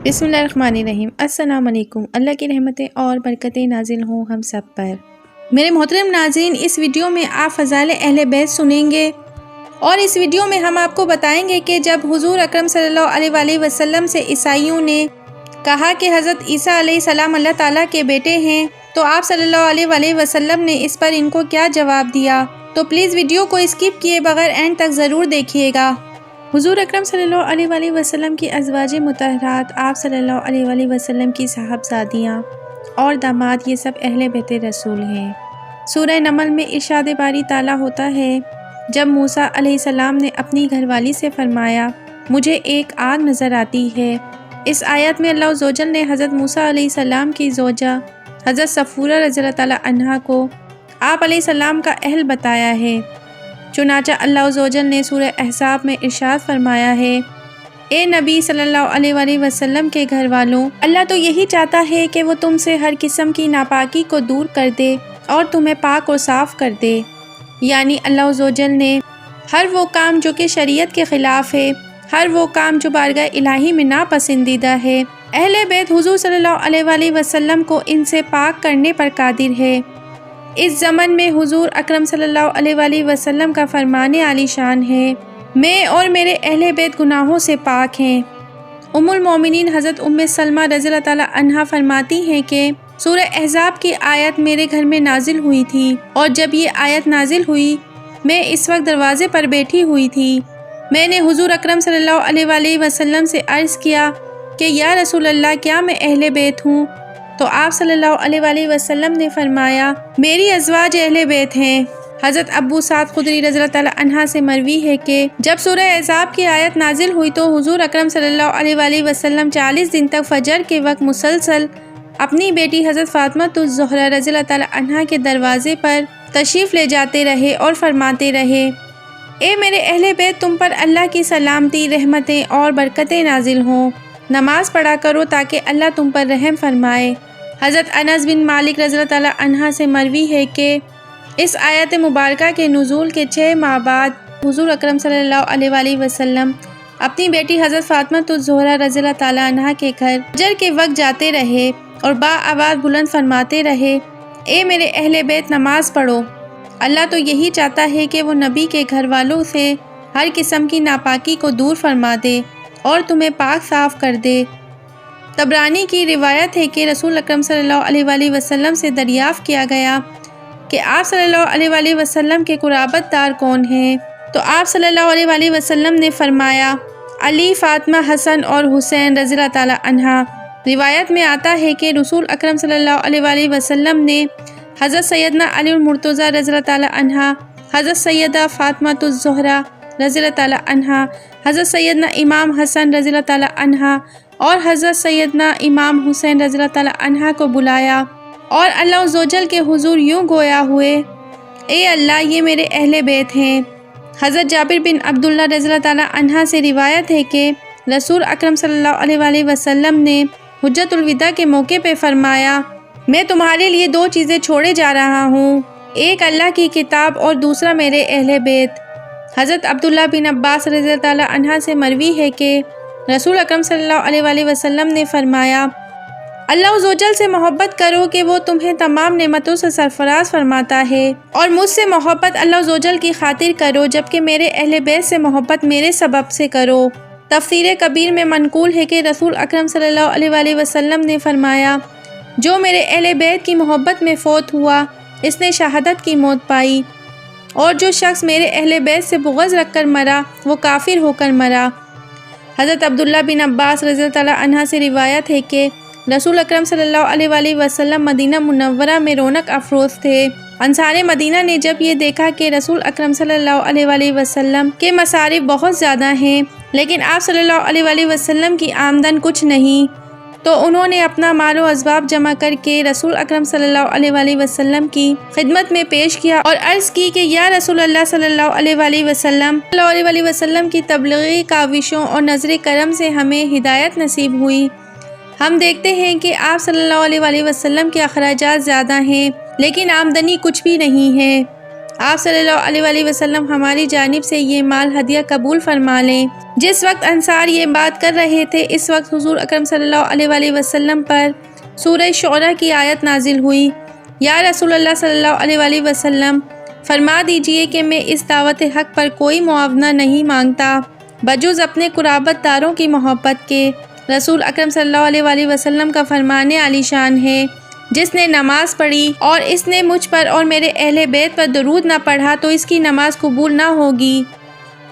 بسم اللہ الرحمن الرحیم۔ السلام علیکم۔ اللہ کی رحمتیں اور برکتیں نازل ہوں ہم سب پر۔ میرے محترم ناظرین، اس ویڈیو میں آپ فضائل اہل بیت سنیں گے اور اس ویڈیو میں ہم آپ کو بتائیں گے کہ جب حضور اکرم صلی اللہ علیہ وآلہ وسلم سے عیسائیوں نے کہا کہ حضرت عیسیٰ علیہ السلام اللہ تعالیٰ کے بیٹے ہیں تو آپ صلی اللہ علیہ وآلہ وسلم نے اس پر ان کو کیا جواب دیا، تو پلیز ویڈیو کو اسکپ کیے بغیر اینڈ تک ضرور دیکھیے گا۔ حضور اکرم صلی اللہ علیہ وآلہ وسلم کی ازواج مطہرات، آپ صلی اللہ علیہ وآلہ وسلم کی صاحبزادیاں اور داماد، یہ سب اہل بیت رسول ہیں۔ سورہ نمل میں ارشاد باری تعالیٰ ہوتا ہے، جب موسیٰ علیہ السلام نے اپنی گھر والی سے فرمایا مجھے ایک آگ نظر آتی ہے۔ اس آیت میں اللہ عز و جل نے حضرت موسیٰ علیہ السلام کی زوجہ حضرت صفورہ رضی اللہ تعالیٰ عنہا کو آپ علیہ السلام کا اہل بتایا ہے۔ چنانچہ اللہ عز و جل نے سورہ احزاب میں ارشاد فرمایا ہے، اے نبی صلی اللہ علیہ وآلہ وسلم کے گھر والوں، اللہ تو یہی چاہتا ہے کہ وہ تم سے ہر قسم کی ناپاکی کو دور کر دے اور تمہیں پاک اور صاف کر دے۔ یعنی اللہ عز و جل نے ہر وہ کام جو کہ شریعت کے خلاف ہے، ہر وہ کام جو بارگاہ الہی میں ناپسندیدہ ہے، اہل بیت حضور صلی اللہ علیہ وآلہ وسلم کو ان سے پاک کرنے پر قادر ہے۔ اس زمن میں حضور اکرم صلی اللہ علیہ وآلہ وسلم کا فرمان عالی شان ہے، میں اور میرے اہل بیت گناہوں سے پاک ہیں۔ ام المومنین حضرت ام سلمہ رضی اللہ تعالیٰ عنہا فرماتی ہیں کہ سورہ احزاب کی آیت میرے گھر میں نازل ہوئی تھی، اور جب یہ آیت نازل ہوئی میں اس وقت دروازے پر بیٹھی ہوئی تھی۔ میں نے حضور اکرم صلی اللہ علیہ وآلہ وسلم سے عرض کیا کہ یا رسول اللہ، کیا میں اہل بیت ہوں؟ تو آپ صلی اللہ علیہ وآلہ وسلم نے فرمایا میری ازواج اہل بیت ہیں۔ حضرت ابو سعد خدری رضی اللہ تعالیٰ عنہ سے مروی ہے کہ جب سورہ احزاب کی آیت نازل ہوئی تو حضور اکرم صلی اللہ علیہ وآلہ وسلم 40 دن تک فجر کے وقت مسلسل اپنی بیٹی حضرت فاطمہ الزہرا رضی اللہ تعالیٰ عنہ کے دروازے پر تشریف لے جاتے رہے اور فرماتے رہے، اے میرے اہل بیت، تم پر اللہ کی سلامتی، رحمتیں اور برکتیں نازل ہوں، نماز پڑھا کرو تاکہ اللہ تم پر رحم فرمائے۔ حضرت انس بن مالک رضی اللہ تعالیٰ عنہ سے مروی ہے کہ اس آیت مبارکہ کے نزول کے 6 ماہ بعد حضور اکرم صلی اللہ علیہ وآلہ وسلم اپنی بیٹی حضرت فاطمہ الزہرا رضی اللہ تعالیٰ عنہ کے گھر فجر کے وقت جاتے رہے اور با آواز بلند فرماتے رہے، اے میرے اہل بیت، نماز پڑھو، اللہ تو یہی چاہتا ہے کہ وہ نبی کے گھر والوں سے ہر قسم کی ناپاکی کو دور فرما دے اور تمہیں پاک صاف کر دے۔ طبرانی کی روایت ہے کہ رسول اکرم صلی اللہ علیہ وآلہ وسلم سے دریافت کیا گیا کہ آپ صلی اللہ علیہ وآلہ وسلم کے قرابت دار کون ہیں؟ تو آپ صلی اللہ علیہ وآلہ وسلم نے فرمایا علی، فاطمہ، حسن اور حسین رضی اللہ تعالیٰ عنہ۔ روایت میں آتا ہے کہ رسول اکرم صلی اللہ علیہ وآلہ وسلم نے حضرت سیدنا علی المرتضیٰ رضی اللہ تعالیٰ عنہ، حضرت سیدہ فاطمہ الزہرا رضی اللہ تعالیٰ عنہ، حضرت سیدنا امام حسن رضی اللہ تعالیٰ عنہ اور حضرت سیدنا امام حسین رضی اللہ تعالیٰ عنہ کو بلایا اور اللہ عز و جل کے حضور یوں گویا ہوئے، اے اللہ، یہ میرے اہل بیت ہیں۔ حضرت جابر بن عبداللہ رضی اللہ تعالیٰ عنہ سے روایت ہے کہ رسول اکرم صلی اللہ علیہ وآلہ وسلم نے حجت الوداع کے موقع پہ فرمایا، میں تمہارے لیے 2 چیزیں چھوڑے جا رہا ہوں، ایک اللہ کی کتاب اور دوسرا میرے اہل بیت۔ حضرت عبداللہ بن عباس رضی اللہ تعالیٰ عنہ سے مروی ہے کہ رسول اکرم صلی اللہ علیہ وآلہ وسلم نے فرمایا، اللہ عز و جل سے محبت کرو کہ وہ تمہیں تمام نعمتوں سے سرفراز فرماتا ہے، اور مجھ سے محبت اللہ عز و جل کی خاطر کرو، جبکہ میرے اہل بیت سے محبت میرے سبب سے کرو۔ تفسیر کبیر میں منقول ہے کہ رسول اکرم صلی اللہ علیہ وآلہ وسلم نے فرمایا، جو میرے اہل بیت کی محبت میں فوت ہوا اس نے شہادت کی موت پائی، اور جو شخص میرے اہل بیت سے بغض رکھ کر مرا وہ کافر ہو کر مرا۔ حضرت عبداللہ بن عباس رضی اللہ تعالیٰ عنہ سے روایت ہے کہ رسول اکرم صلی اللہ علیہ وآلہ وسلم مدینہ منورہ میں رونق افروز تھے۔ انصار مدینہ نے جب یہ دیکھا کہ رسول اکرم صلی اللہ علیہ وآلہ وسلم کے مصارف بہت زیادہ ہیں لیکن آپ صلی اللہ علیہ وآلہ وسلم کی آمدن کچھ نہیں، تو انہوں نے اپنا مال و اسباب جمع کر کے رسول اکرم صلی اللہ علیہ وآلہ وسلم کی خدمت میں پیش کیا اور عرض کی کہ یا رسول اللہ صلی اللہ علیہ وآلہ وسلم کی تبلیغی کاوشوں اور نظر کرم سے ہمیں ہدایت نصیب ہوئی۔ ہم دیکھتے ہیں کہ آپ صلی اللہ علیہ وآلہ وسلم کے اخراجات زیادہ ہیں لیکن آمدنی کچھ بھی نہیں ہے۔ آپ صلی اللہ علیہ وآلہ وسلم ہماری جانب سے یہ مال ہدیہ قبول فرما لیں۔ جس وقت انصار یہ بات کر رہے تھے اس وقت حضور اکرم صلی اللہ علیہ وآلہ وسلم پر سورہ شعراء کی آیت نازل ہوئی، یا رسول اللہ صلی اللہ علیہ وآلہ وسلم فرما دیجئے کہ میں اس دعوت حق پر کوئی معاونہ نہیں مانگتا بجز اپنے قرابت داروں کی محبت کے۔ رسول اکرم صلی اللہ علیہ وآلہ وسلم کا فرمان عالی شان ہے، جس نے نماز پڑھی اور اس نے مجھ پر اور میرے اہل بیت پر درود نہ پڑھا تو اس کی نماز قبول نہ ہوگی۔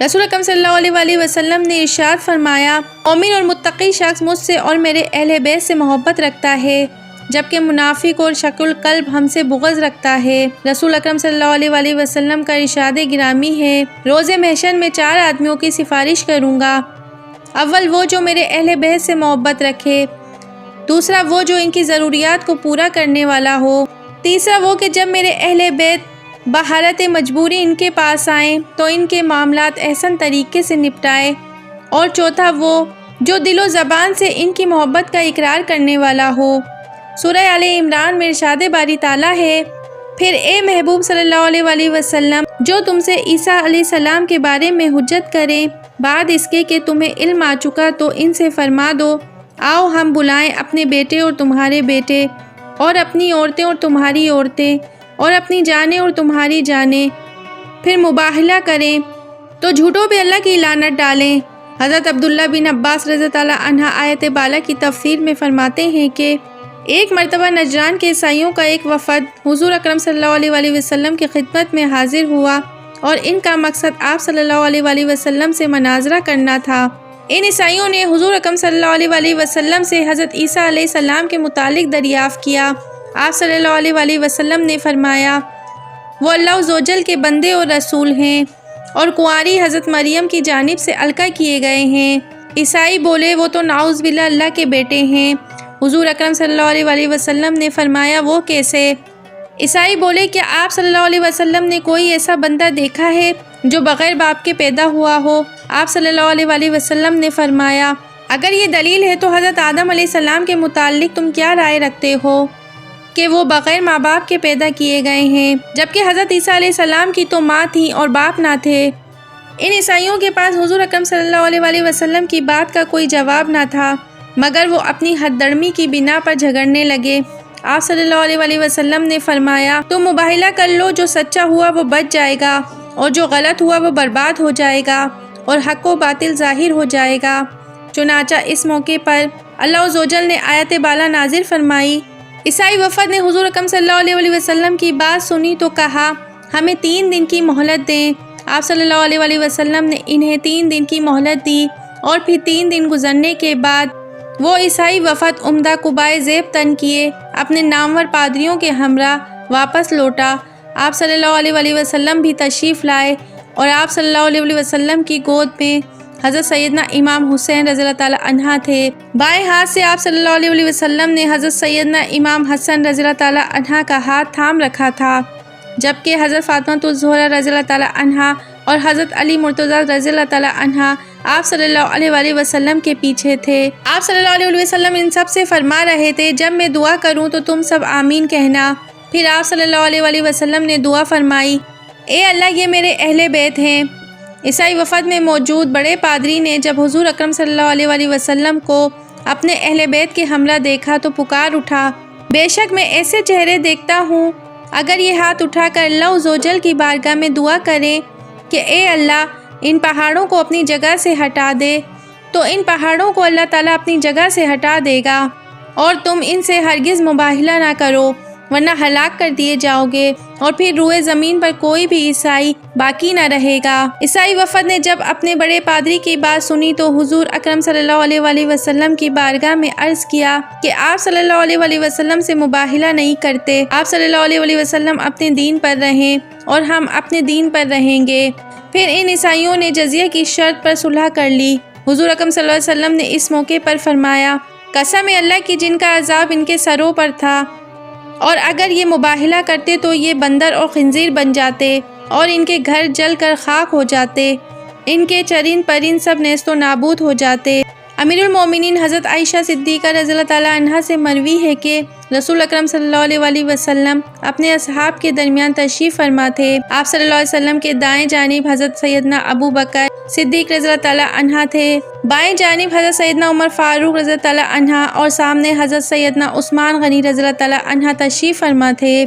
رسول اکرم صلی اللہ علیہ وآلہ وسلم نے ارشاد فرمایا، مومن اور متقی شخص مجھ سے اور میرے اہل بیت سے محبت رکھتا ہے، جبکہ منافق اور شکل قلب ہم سے بغض رکھتا ہے۔ رسول اکرم صلی اللہ علیہ وآلہ وسلم کا ارشاد گرامی ہے، روز محشر میں 4 آدمیوں کی سفارش کروں گا۔ اول وہ جو میرے اہل بیت سے محبت رکھے، دوسرا وہ جو ان کی ضروریات کو پورا کرنے والا ہو، تیسرا وہ کہ جب میرے اہل بیت بحالت مجبوری ان کے پاس آئیں تو ان کے معاملات احسن طریقے سے نپٹائے، اور چوتھا وہ جو دل و زبان سے ان کی محبت کا اقرار کرنے والا ہو۔ سورہ آل عمران میں ارشاد باری تعالیٰ ہے، پھر اے محبوب صلی اللہ علیہ وآلہ وسلم جو تم سے عیسیٰ علیہ السلام کے بارے میں حجت کریں بعد اس کے کہ تمہیں علم آ چکا تو ان سے فرما دو، آؤ ہم بلائیں اپنے بیٹے اور تمہارے بیٹے، اور اپنی عورتیں اور تمہاری عورتیں، اور اپنی جانیں اور تمہاری جانیں، پھر مباہلہ کریں تو جھوٹوں پہ اللہ کی لعنت ڈالیں۔ حضرت عبداللہ بن عباس رضی اللہ عنہ آیت بالا کی تفسیر میں فرماتے ہیں کہ ایک مرتبہ نجران کے عیسائیوں کا ایک وفد حضور اکرم صلی اللہ علیہ وآلہ وسلم کی خدمت میں حاضر ہوا، اور ان کا مقصد آپ صلی اللہ علیہ وآلہ وسلم سے مناظرہ کرنا تھا۔ ان عیسائیوں نے حضور اکرم صلی اللہ علیہ وآلہ وسلم سے حضرت عیسیٰ علیہ السلام کے متعلق دریافت کیا۔ آپ صلی اللہ علیہ وآلہ وسلم نے فرمایا، وہ اللہ عزوجل کے بندے اور رسول ہیں، اور کنواری حضرت مریم کی جانب سے القاء کیے گئے ہیں۔ عیسائی بولے، وہ تو نعوذ باللہ اللہ کے بیٹے ہیں۔ حضور اکرم صلی اللہ علیہ وآلہ وسلم نے فرمایا، وہ کیسے؟ عیسائی بولے، کیا آپ صلی اللہ علیہ وسلم نے کوئی ایسا بندہ دیکھا ہے جو بغیر باپ کے پیدا ہوا ہو؟ آپ صلی اللہ علیہ وآلہ وسلم نے فرمایا، اگر یہ دلیل ہے تو حضرت آدم علیہ السلام کے متعلق تم کیا رائے رکھتے ہو کہ وہ بغیر ماں باپ کے پیدا کیے گئے ہیں، جبکہ حضرت عیسیٰ علیہ السلام کی تو ماں تھی اور باپ نہ تھے۔ ان عیسائیوں کے پاس حضور اکرم صلی اللہ علیہ وآلہ وسلم کی بات کا کوئی جواب نہ تھا، مگر وہ اپنی حد درمی کی بنا پر جھگڑنے لگے۔ آپ صلی اللہ علیہ وآلہ وسلم نے فرمایا، تم مباہلہ کر لو، جو سچا ہوا وہ بچ جائے گا اور جو غلط ہوا وہ برباد ہو جائے گا، اور حق و باطل ظاہر ہو جائے گا۔ چنانچہ اس موقع پر اللہ عزوجل نے آیت بالا نازل فرمائی۔ عیسائی وفد نے حضور اکرم صلی اللہ علیہ وآلہ وسلم کی بات سنی تو کہا، ہمیں 3 دن کی مہلت دیں۔ آپ صلی اللہ علیہ وآلہ وسلم نے انہیں 3 دن کی مہلت دی، اور پھر 3 دن گزرنے کے بعد وہ عیسائی وفد عمدہ قبائے زیب تن کیے اپنے نامور پادریوں کے ہمراہ واپس لوٹا۔ آپ صلی اللہ علیہ وآلہ وسلم بھی تشریف لائے، اور آپ صلی اللہ علیہ وآلہ وسلم کی گود میں حضرت سیدنا امام حسین رضی اللہ تعالیٰ عنہ تھے۔ بائیں ہاتھ سے آپ صلی اللہ علیہ وآلہ وسلم نے حضرت سیدنا امام حسن رضی اللہ تعالیٰ عنہ کا ہاتھ تھام رکھا تھا، جبکہ حضرت فاطمہ الزہرا رضی اللہ تعالیٰ عنہ اور حضرت علی مرتضیٰ رضی اللہ تعالیٰ عنہ آپ صلی اللہ علیہ وآلہ وسلم کے پیچھے تھے۔ آپ صلی اللہ علیہ وآلہ وسلم ان سب سے فرما رہے تھے، جب میں دعا کروں تو تم سب آمین کہنا۔ پھر آپ صلی اللہ علیہ وآلہ وسلم نے دعا فرمائی، اے اللہ یہ میرے اہل بیت ہیں۔ عیسائی وفد میں موجود بڑے پادری نے جب حضور اکرم صلی اللہ علیہ وآلہ وسلم کو اپنے اہل بیت کے ہمراہ دیکھا تو پکار اٹھا، بے شک میں ایسے چہرے دیکھتا ہوں، اگر یہ ہاتھ اٹھا کر اللہ عزوجل کی بارگاہ میں دعا کریں کہ اے اللہ ان پہاڑوں کو اپنی جگہ سے ہٹا دے، تو ان پہاڑوں کو اللہ تعالیٰ اپنی جگہ سے ہٹا دے گا، اور تم ان سے ہرگز مباہلہ نہ کرو ورنہ ہلاک کر دیے جاؤ گے، اور پھر روئے زمین پر کوئی بھی عیسائی باقی نہ رہے گا۔ عیسائی وفد نے جب اپنے بڑے پادری کی بات سنی تو حضور اکرم صلی اللہ علیہ وآلہ وسلم کی بارگاہ میں عرض کیا کہ آپ صلی اللہ علیہ وآلہ وسلم سے مباہلہ نہیں کرتے، آپ صلی اللہ علیہ وآلہ وسلم اپنے دین پر رہیں اور ہم اپنے دین پر رہیں گے۔ پھر ان عیسائیوں نے جزیہ کی شرط پر صلح کر لی۔ حضور اکرم صلی اللہ علیہ وسلم نے اس موقع پر فرمایا، قسم اللہ کی جن کا عذاب ان کے سروں پر تھا، اور اگر یہ مباہلہ کرتے تو یہ بندر اور خنزیر بن جاتے اور ان کے گھر جل کر خاک ہو جاتے، ان کے چرند پرند سب نیست و نابود ہو جاتے۔ امیر المومنین حضرت عائشہ صدیقہ رضی اللہ تعالیٰ عنہا سے مروی ہے کہ رسول اکرم صلی اللہ علیہ وسلم اپنے اصحاب کے درمیان تشریف فرما تھے۔ آپ صلی اللہ علیہ وسلم کے دائیں جانب حضرت سیدنا ابو بکر صدیق رضی اللہ تعالیٰ عنہ تھے، بائیں جانب حضرت سیدنا عمر فاروق رضی اللہ تعالیٰ عنہ اور سامنے حضرت سیدنا عثمان غنی رضی اللہ تعالیٰ عنہ تشریف فرما تھے۔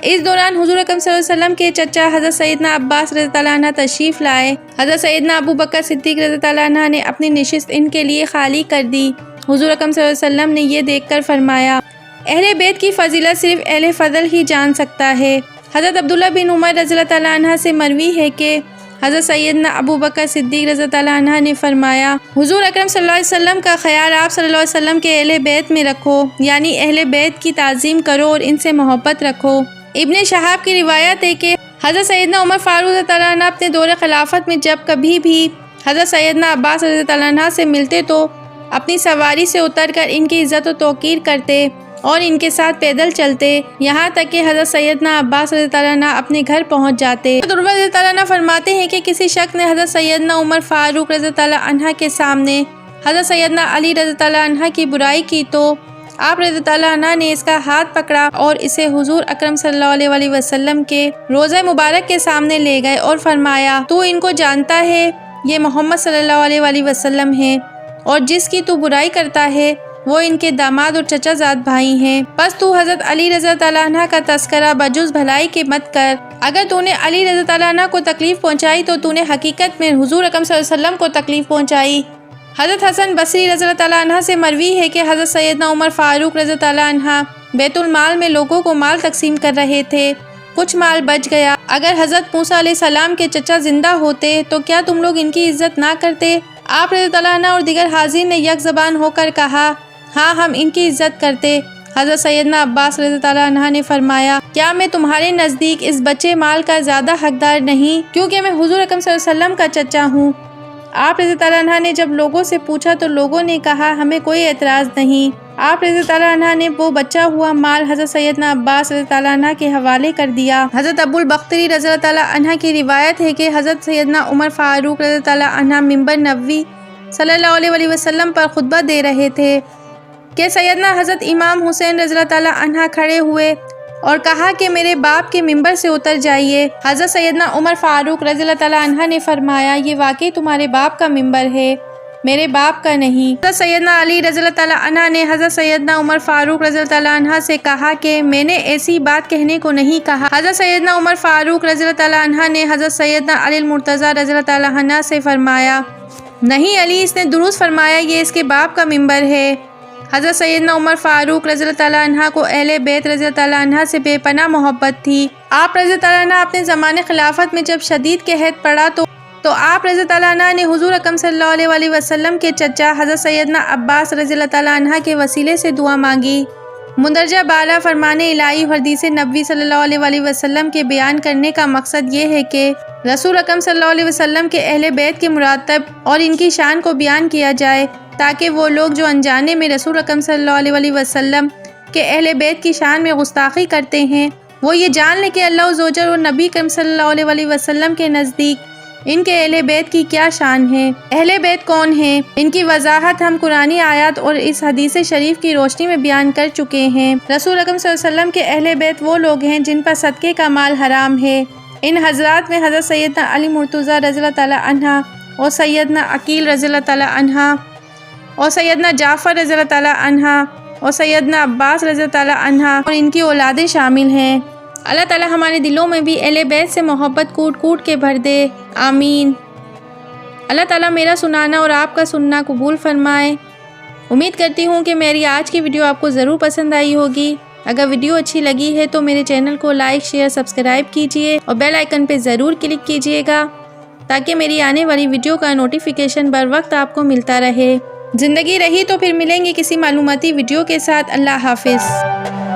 اس دوران حضور اکرم صلی اللہ علیہ وسلم کے چچا حضرت سیدنا عباس رضی اللہ عنہ تشریف لائے۔ حضرت سیدنا ابو بکر صدیق رضی اللہ عنہ نے اپنی نشست ان کے لیے خالی کر دی۔ حضور اکرم صلی اللہ علیہ وسلم نے یہ دیکھ کر فرمایا، اہل بیت کی فضیلت صرف اہل فضل ہی جان سکتا ہے۔ حضرت عبداللہ بن عمر رضی اللہ عنہ سے مروی ہے کہ حضرت سیدنا ابو بکر صدیق رضی اللہ عنہ نے فرمایا، حضور اکرم صلی اللہ علیہ وسلم کا خیال آپ صلی اللہ علیہ وسلم کے اہل بیت میں رکھو، یعنی اہل بیت کی تعظیم کرو اور ان سے محبت رکھو۔ ابن شہاب کی روایت ہے کہ حضرت سیدنا عمر فاروق رضی اللہ عنہ اپنے دور خلافت میں جب کبھی بھی حضرت سیدنا عباس رضی اللہ عنہ سے ملتے تو اپنی سواری سے اتر کر ان کی عزت و توقیر کرتے اور ان کے ساتھ پیدل چلتے، یہاں تک کہ حضرت سیدنا عباس رضی اللہ عنہ اپنے گھر پہنچ جاتے۔ حضرت عروہ رضی اللہ عنہ فرماتے ہیں کہ کسی شخص نے حضرت سیدنا عمر فاروق رضی اللہ عنہ کے سامنے حضرت سیدنا علی رضی اللہ عنہ کی برائی کی تو آپ رضی اللہ عنہ نے اس کا ہاتھ پکڑا اور اسے حضور اکرم صلی اللہ علیہ وسلم کے روضہ مبارک کے سامنے لے گئے اور فرمایا، تو ان کو جانتا ہے، یہ محمد صلی اللہ علیہ وسلم ہیں، اور جس کی تو برائی کرتا ہے وہ ان کے داماد اور چچا زاد بھائی ہیں، پس تو حضرت علی رضی اللہ عنہ کا تذکرہ بجز بھلائی کے مت کر، اگر تو نے علی رضی اللہ عنہ کو تکلیف پہنچائی تو تو نے حقیقت میں حضور اکرم صلی اللہ علیہ وسلم کو تکلیف پہنچائی۔ حضرت حسن بصری رضی اللہ عنہ سے مروی ہے کہ حضرت سیدنا عمر فاروق رضی اللہ عنہ بیت المال میں لوگوں کو مال تقسیم کر رہے تھے، کچھ مال بچ گیا، اگر حضرت موسیٰ علیہ السلام کے چچا زندہ ہوتے تو کیا تم لوگ ان کی عزت نہ کرتے؟ آپ رضی اللہ عنہ اور دیگر حاضرین نے یک زبان ہو کر کہا، ہاں ہم ان کی عزت کرتے۔ حضرت سیدنا عباس رضی اللہ عنہ نے فرمایا، کیا میں تمہارے نزدیک اس بچے مال کا زیادہ حقدار نہیں، کیونکہ میں حضور اکرم صلی اللہ علیہ وسلم کا چچا ہوں؟ آپ رضی اللہ عنہ نے جب لوگوں سے پوچھا تو لوگوں نے کہا، ہمیں کوئی اعتراض نہیں۔ آپ رضی اللہ عنہ نے وہ بچا ہوا مال حضرت سیدنا عباس رضی اللہ عنہ کے حوالے کر دیا۔ حضرت ابو البختری رضی اللہ عنہ کی روایت ہے کہ حضرت سیدنا عمر فاروق رضی اللہ عنہ منبر نبوی صلی اللہ علیہ وسلم پر خطبہ دے رہے تھے کہ سیدنا حضرت امام حسین رضی اللہ عنہ کھڑے ہوئے اور کہا کہ میرے باپ کے منبر سے اتر جائیے۔ حضرت سیدنا عمر فاروق رضی اللہ عنہ نے فرمایا، یہ واقعی تمہارے باپ کا منبر ہے، میرے باپ کا نہیں۔ حضرت سیدنا علی رضی اللہ عنہ نے حضرت سیدنا عمر فاروق رضی اللہ عنہ سے کہا کہ میں نے ایسی بات کہنے کو نہیں کہا۔ حضرت سیدنا عمر فاروق رضی اللہ عنہ نے حضرت سیدنا علی المرتضیٰ رضی اللہ عنہ سے فرمایا، نہیں علی، اس نے درست فرمایا، یہ اس کے باپ کا منبر ہے۔ حضرت سیدنا عمر فاروق رضی اللہ عنہ کو اہل بیت رضی اللہ عنہ سے بے پناہ محبت تھی۔ آپ رضی اللہ عنہ اپنے زمانے خلافت میں جب شدید قحط پڑا تو آپ رضی اللہ عنہ نے حضور اکرم صلی اللہ علیہ وسلم کے چچا حضرت سیدنا عباس رضی اللہ عنہ کے وسیلے سے دعا مانگی۔ مندرجہ بالا فرمان الہی اور حدیث نبوی صلی اللہ علیہ وسلم کے بیان کرنے کا مقصد یہ ہے کہ رسول اکرم صلی اللہ علیہ وسلم کے اہل بیت کے مراتب اور ان کی شان کو بیان کیا جائے، تاکہ وہ لوگ جو انجانے میں رسول اکرم صلی اللہ علیہ وسلم کے اہل بیت کی شان میں گستاخی کرتے ہیں، وہ یہ جان لیں کہ اللہ عزوجل اور نبی کریم صلی اللہ علیہ وسلم کے نزدیک ان کے اہل بیت کی کیا شان ہے۔ اہل بیت کون ہیں؟ ان کی وضاحت ہم قرآنی آیات اور اس حدیث شریف کی روشنی میں بیان کر چکے ہیں۔ رسول اکرم صلی اللہ علیہ وسلم کے اہل بیت وہ لوگ ہیں جن پر صدقے کا مال حرام ہے۔ ان حضرات میں حضرت سیدنا علی مرتضیٰ رضی اللہ عنہ اور سیدنا عقیل رضی اللہ عنہ اور سیدنا جعفر رضی اللہ عنہ اور سیدنا عباس رضی اللہ عنہ اور ان کی اولادیں شامل ہیں۔ اللہ تعالی ہمارے دلوں میں بھی اہل بیت سے محبت کوٹ کوٹ کے بھر دے، آمین۔ اللہ تعالی میرا سنانا اور آپ کا سننا قبول فرمائے۔ امید کرتی ہوں کہ میری آج کی ویڈیو آپ کو ضرور پسند آئی ہوگی۔ اگر ویڈیو اچھی لگی ہے تو میرے چینل کو لائک، شیئر، سبسکرائب کیجیے اور بیل آئیکن پہ ضرور کلک کیجیے گا تاکہ میری آنے والی ویڈیو کا نوٹیفیکیشن بر وقت آپ کو ملتا رہے۔ زندگی رہی تو پھر ملیں گے کسی معلوماتی ویڈیو کے ساتھ۔ اللہ حافظ۔